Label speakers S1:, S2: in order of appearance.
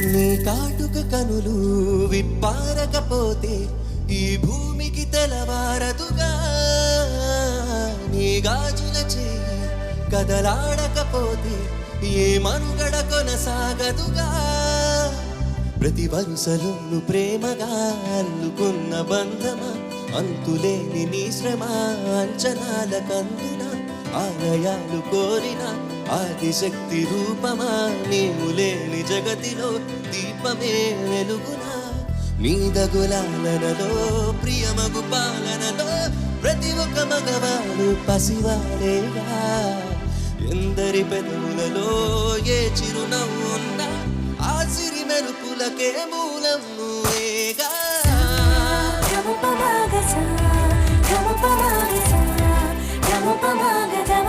S1: నీ కాటుక కనులు విప్పారకపోతే ఈ భూమికి తెలవారదుగా. నీ గాజుల చేయి కదలాడకపోతే ఏ మనుగడ కొనసాగదుగా. ప్రతి వరుసలోను ప్రేమగా అల్లుకున్న బంధమా, అంతులేని నీ శ్రమ అంచనాల కందున ఆలయాలు కోరిన ఆదిశక్తి రూపమా, నీవు లేని జగతిలో దీపమే వెలుగునా. నీదగులాలనలో ప్రియమగు పాలనలో ప్రతి ఒక్క మగవాడు పసివాడేగా. ఎందరి పెదవులలో ఏ చిరునవ్వు ఉన్నా ఆ సిరి మెరుపులకే మూలం నువ్వేగా.
S2: గమ పమగ సా గమ పమగ సా గమ పమగ గమ